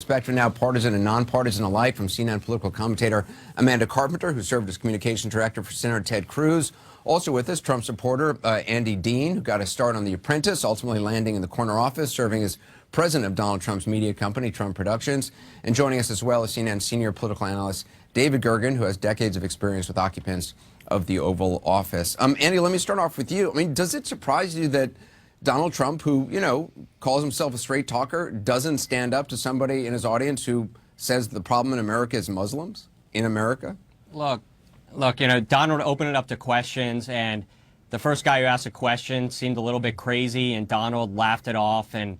perspective now, partisan and nonpartisan alike, from CNN political commentator Amanda Carpenter, who served as communications director for Senator Ted Cruz. Also with us, Trump supporter Andy Dean, who got a start on The Apprentice, ultimately landing in the corner office, serving as president of Donald Trump's media company, Trump Productions. And joining us as well is CNN senior political analyst David Gergen, who has decades of experience with occupants of the Oval Office. Andy, let me start off with you. I mean, does it surprise you that Donald Trump, who, you know, calls himself a straight talker, doesn't stand up to somebody in his audience who says the problem in America is Muslims in America? Look, you know, Donald opened it up to questions, and the first guy who asked a question seemed a little bit crazy, and Donald laughed it off and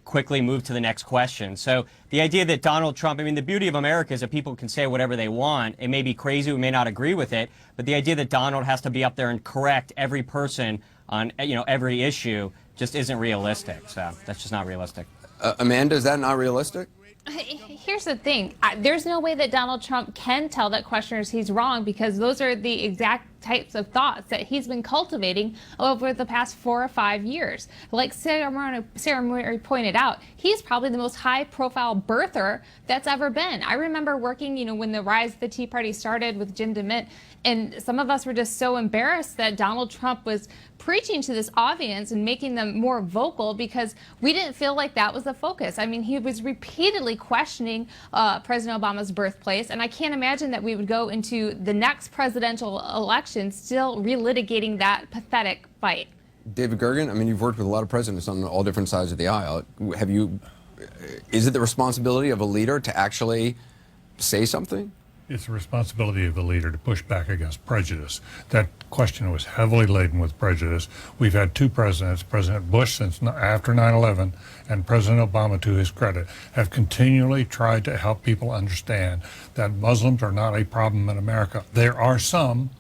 quickly moved to the next question. So the idea that Donald Trump, I mean, the beauty of America is that people can say whatever they want. It may be crazy, we may not agree with it, but the idea that Donald has to be up there and correct every person on, you know, every issue just isn't realistic. So that's just not realistic. Amanda, is that not realistic? Here's the thing. There's no way that Donald Trump can tell that questioners he's wrong, because those are the exact types of thoughts that he's been cultivating over the past 4 or 5 years. Like Sarah Murray pointed out, he's probably the most high-profile birther that's ever been. I remember working, you know, when the rise of the Tea Party started with Jim DeMint, and some of us were just so embarrassed that Donald Trump was preaching to this audience and making them more vocal, because we didn't feel like that was the focus. I mean, he was repeatedly questioning President Obama's birthplace, and I can't imagine that we would go into the next presidential election still relitigating that pathetic fight. David Gergen, I mean, you've worked with a lot of presidents on all different sides of the aisle. Is it the responsibility of a leader to actually say something? It's the responsibility of the leader to push back against prejudice. That question was heavily laden with prejudice. We've had two presidents, President Bush since after 9/11 and President Obama, to his credit, have continually tried to help people understand that Muslims are not a problem in America. There are some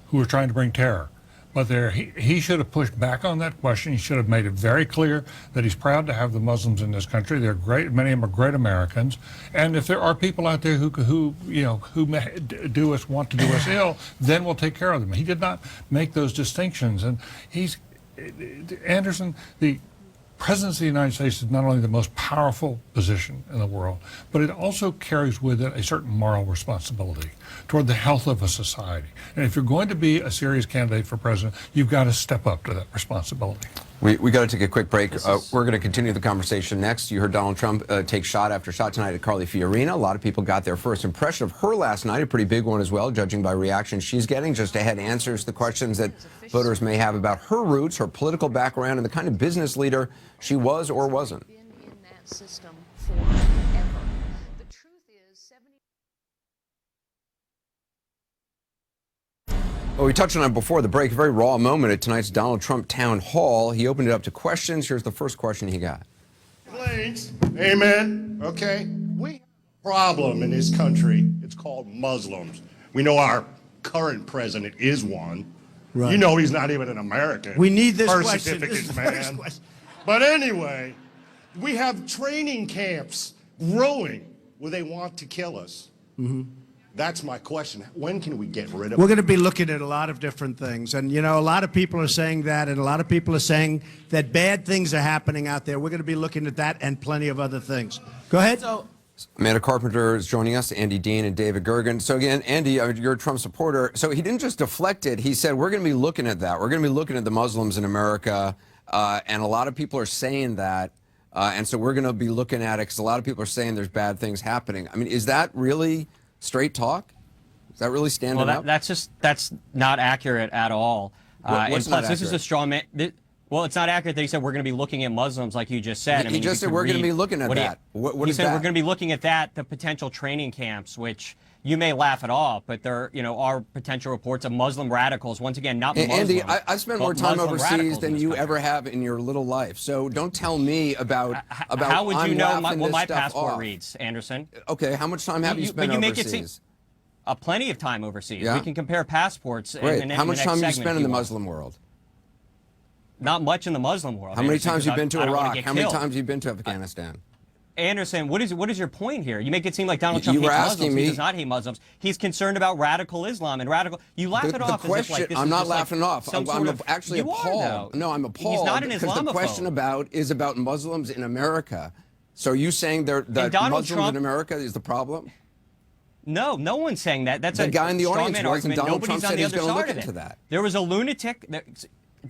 who are trying to bring terror. But he should have pushed back on that question. He should have made it very clear that he's proud to have the Muslims in this country. They're great. Many of them are great Americans. And if there are people out there who may want to do us ill, then we'll take care of them. He did not make those distinctions. And Anderson, the presidency of the United States is not only the most powerful position in the world, but it also carries with it a certain moral responsibility toward the health of a society. And if you're going to be a serious candidate for president, you've got to step up to that responsibility. We got to take a quick break. We're going to continue the conversation next. You heard Donald Trump take shot after shot tonight at Carly Fiorina. A lot of people got their first impression of her last night, a pretty big one as well, judging by reactions she's getting. Just ahead answers the questions that voters may have about her roots, her political background, and the kind of business leader she was or wasn't. Been in that system forever. The truth is, Well, we touched on it before the break. A very raw moment at tonight's Donald Trump town hall. He opened it up to questions. Here's the first question he got. Planes. Amen. Okay. We have a problem in this country. It's called Muslims. We know our current president is one. Right. You know he's not even an American. We need this birth question. certificates, man. But anyway, we have training camps growing where they want to kill us. Mm-hmm. That's my question. When can we get rid of We're going to be looking at a lot of different things. And, you know, a lot of people are saying that, and a lot of people are saying that bad things are happening out there. We're going to be looking at that and plenty of other things. Go ahead. Amanda Carpenter is joining us, Andy Dean and David Gergen. So again, Andy, you're a Trump supporter. So he didn't just deflect it. He said, we're going to be looking at that. We're going to be looking at the Muslims in America. And a lot of people are saying that. And so we're going to be looking at it because a lot of people are saying there's bad things happening. I mean, is that really straight talk? Is that really standing up? That's not accurate at all. What's not accurate? This is a straw man. Well, it's not accurate that he said we're going to be looking at Muslims, like you just said. He just said we're going to be looking at that. What he is said that? we're going to be looking at that, the potential training camps, which you may laugh it off, but there, are potential reports of Muslim radicals. Once again, not Muslims. Andy, I've spent more time overseas than you ever have in your little life. So don't tell me about how would you know what my passport off. reads, Anderson? Okay, how much time have you spent overseas? Plenty of time overseas. Yeah? We can compare passports. Great. How much time have you spent in the Muslim world? Not much in the Muslim world. How many times have you been to Iraq? How many killed. times have you been to Afghanistan? Anderson, what is your point here? You make it seem like Donald Trump hates Muslims. He does not hate Muslims. He's concerned about radical Islam and radical. You laugh it off as if like this I'm is not just laughing like off. I'm actually you appalled. Are, no, I'm appalled. He's not an because Islamophobe. the question is about Muslims in America. So are you saying that Donald Muslims Trump, in America is the problem? No, no one's saying that. That's The a guy in the straw audience man was, and argument. Donald Nobody's Trump on said the he's other going to look side of into it. that. There was a lunatic.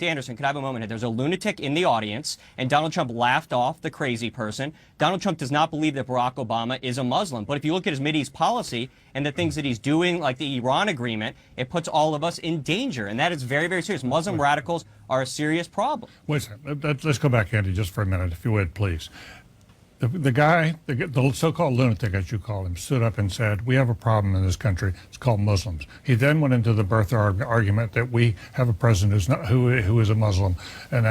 Anderson, can I have a moment here? There's a lunatic in the audience, and Donald Trump laughed off the crazy person. Donald Trump does not believe that Barack Obama is a Muslim. But if you look at his Mideast policy and the things that he's doing, like the Iran agreement, it puts all of us in danger. And that is very, very serious. Muslim radicals are a serious problem. Wait a second. Let's go back, Andy, just for a minute, if you would, please. The guy, the so-called lunatic, as you call him, stood up and said, we have a problem in this country. It's called Muslims. He then went into the birther argument that we have a president who is a Muslim. And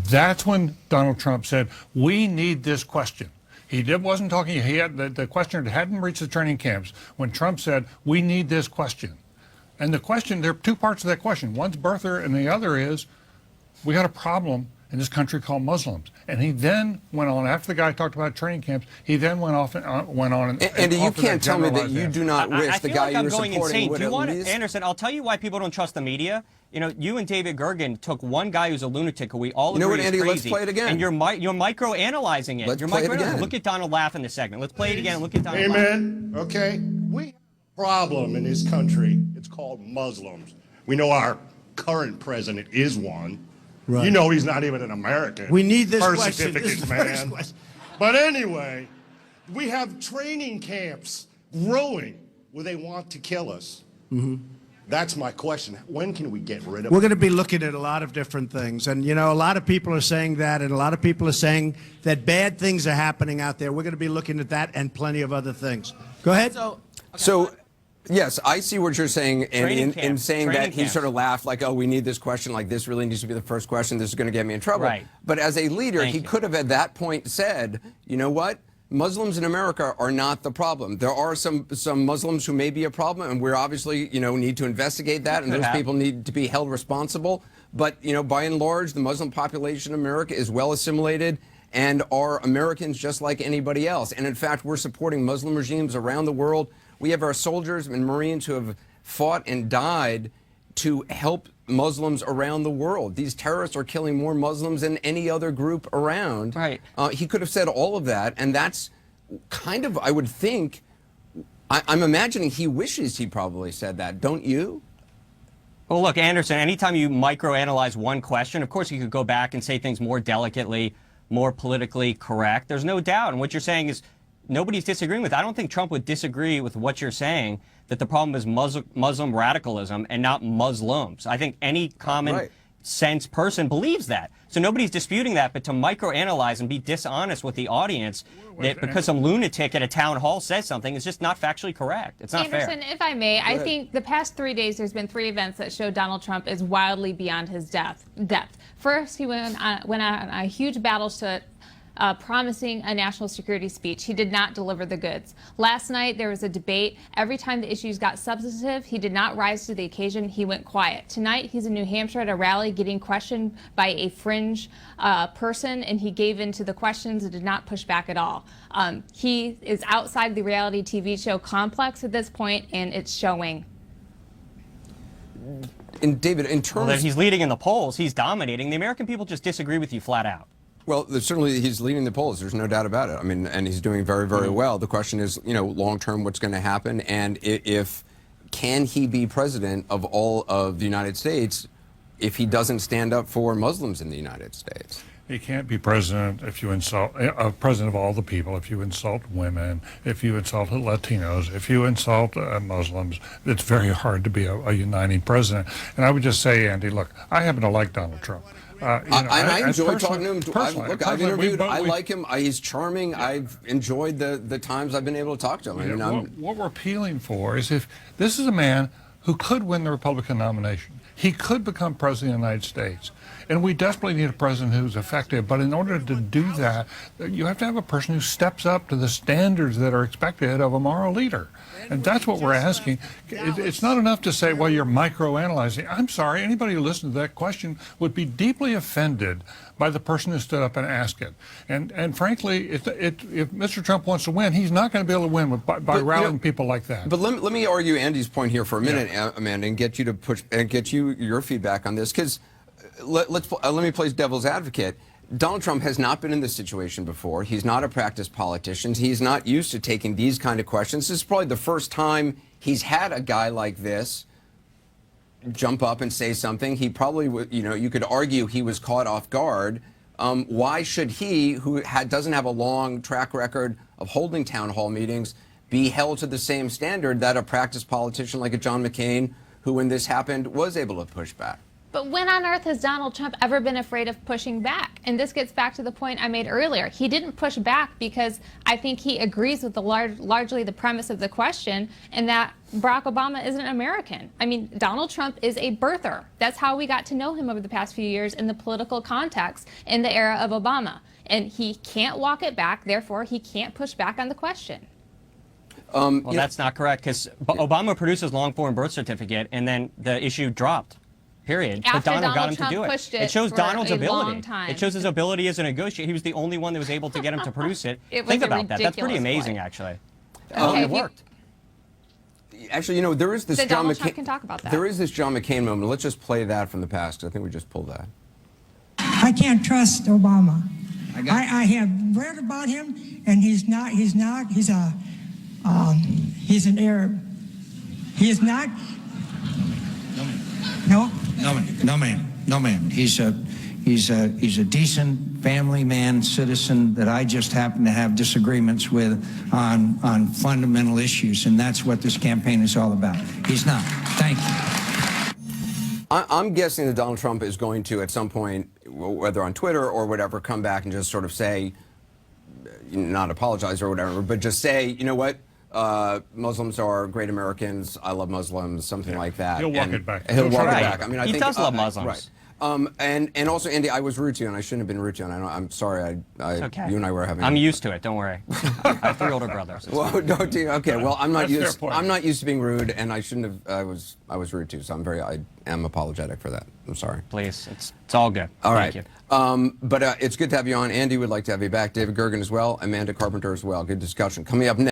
that's when Donald Trump said, we need this question. Wasn't talking, the questioner hadn't reached the training camps when Trump said, we need this question. And the question, there are two parts of that question. One's birther and the other is, we got a problem in this country called Muslims. And he then went on, after the guy talked about training camps, he then went on and Andy, you can't tell me that you do not wish I the feel guy like you're I'm going supporting insane. would Do you at want least... Anderson, I'll tell you why people don't trust the media. You know, you and David Gergen took one guy who's a lunatic who we all agree know what, is Andy, crazy. let's play it again. And you're micro-analyzing it. Let's You're play it again. Look at Donald laugh in this segment. Let's play it again. Look at Donald laugh. Amen. Okay. We have a problem in this country. It's called Muslims. We know our current president is one. Right. You know he's not even an American. We need this birth question. This is certificates, the man. first question. But anyway, we have training camps growing where they want to kill us. That's my question. When can we get rid of We're it? going to be looking at a lot of different things. And, you know, a lot of people are saying that, and a lot of people are saying that bad things are happening out there. We're going to be looking at that and plenty of other things. Go ahead. So, yes, I see what you're saying, and in saying Training that he camp. sort of laughed like, oh, we need this question, like this really needs to be the first question, this is going to get me in trouble. Right. But as a leader, Thank he you. could have at that point said, you know what? Muslims in America are not the problem. There are some Muslims who may be a problem, and we're obviously, you know, need to investigate that, and Could those have. people need to be held responsible. But, you know, by and large, the Muslim population in America is well assimilated and are Americans just like anybody else. And in fact, we're supporting Muslim regimes around the world. We have our soldiers and Marines who have fought and died to help Muslims around the world. These terrorists are killing more Muslims than any other group around. Right. He could have said all of that, and that's kind of, I would think, I'm imagining he wishes he probably said that, don't you? Well, look, Anderson, anytime you microanalyze one question, of course you could go back and say things more delicately, more politically correct. There's no doubt. And what you're saying is nobody's disagreeing with. I don't think Trump would disagree with what you're saying, that the problem is Muslim radicalism and not Muslims. I think any common sense person believes that. So nobody's disputing that, but to microanalyze and be dishonest with the audience that because some lunatic at a town hall says something is just not factically correct. It's not Anderson, fair. if I may, I think the past 3 days there's been 3 events that show Donald Trump is wildly beyond his depth. First, he went on a huge battle to promising a national security speech. He did not deliver the goods. Last night, there was a debate. Every time the issues got substantive, he did not rise to the occasion. He went quiet. Tonight, he's in New Hampshire at a rally getting questioned by a fringe person, and he gave in to the questions and did not push back at all. He is outside the reality TV show complex at this point, and it's showing. And David, in terms... Well, he's leading in the polls. He's dominating. The American people just disagree with you flat out. Well, certainly he's leading the polls. There's no doubt about it. I mean, and he's doing very, very well. The question is, you know, long term, what's going to happen, and can he be president of all of the United States if he doesn't stand up for Muslims in the United States? He can't be president if you insult president of all the people. If you insult women, if you insult Latinos, if you insult Muslims, it's very hard to be a uniting president. And I would just say, Andy, look, I happen to like Donald Trump. I enjoy talking to him. Look, I've interviewed. I we, like him. He's charming. I've enjoyed the times I've been able to talk to him. I mean, what we're appealing for is if this is a man who could win the Republican nomination. He could become president of the United States. And we desperately need a president who's effective. But in order to do that, you have to have a person who steps up to the standards that are expected of a moral leader. And that's what we're asking. It's not enough to say, well, you're microanalyzing. I'm sorry, anybody who listens to that question would be deeply offended by the person who stood up and asked it. And frankly, if Mr. Trump wants to win, he's not going to be able to win by rallying people like that. But let me argue Andy's point here for a minute, Amanda, and get you to push and get your feedback on this, because let me play devil's advocate. Donald Trump has not been in this situation before. He's not a practiced politician. He's not used to taking these kind of questions. This is probably the first time he's had a guy like this jump up and say something. He probably would, you know, you could argue he was caught off guard. Why should he, who doesn't have a long track record of holding town hall meetings, be held to the same standard that a practiced politician like a John McCain, who when this happened was able to push back? But when on earth has Donald Trump ever been afraid of pushing back? And this gets back to the point I made earlier. He didn't push back because I think he agrees with largely the premise of the question, and that Barack Obama isn't American. I mean, Donald Trump is a birther. That's how we got to know him over the past few years in the political context in the era of Obama. And he can't walk it back, therefore he can't push back on the question. Well, that's not correct, because Obama produced his long-form birth certificate, and then the issue dropped. Period. But After Donald got him Trump to do it. pushed It shows for Donald's a ability. long time. It shows his ability as a negotiator. He was the only one that was able to get him to produce it. Think about that. That's pretty ridiculous amazing, point. actually. Okay, It worked. Actually, you know, there is this Then John Donald Trump McCain. can talk about that. There is this John McCain moment. Let's just play that from the past, 'cause I think we just pulled that. I can't trust Obama. I have read about him, and he's an Arab. He is not. No. No, ma'am. He's a decent family man, citizen that I just happen to have disagreements with on fundamental issues, and that's what this campaign is all about. He's not. Thank you. I'm guessing that Donald Trump is going to, at some point, whether on Twitter or whatever, come back and just sort of say, not apologize or whatever, but just say, you know what? Muslims are great Americans. I love Muslims, something like that. He'll walk it back. He'll walk it Right. back. I mean, I He think does love Muslims. Right. And also, Andy, I was rude to you, and I shouldn't have been rude to you. And I'm sorry. It's okay. You and I were having. I'm used to it. Don't worry. I have 3 older brothers. Well, no, okay. Well, I'm not That's their used. point. I'm not used to being rude, and I shouldn't have. I was rude too. So I am apologetic for that. I'm sorry. Please, it's all good. All Thank right. you. But it's good to have you on. Andy would like to have you back. David Gergen as well. Amanda Carpenter as well. Good discussion. Coming up next.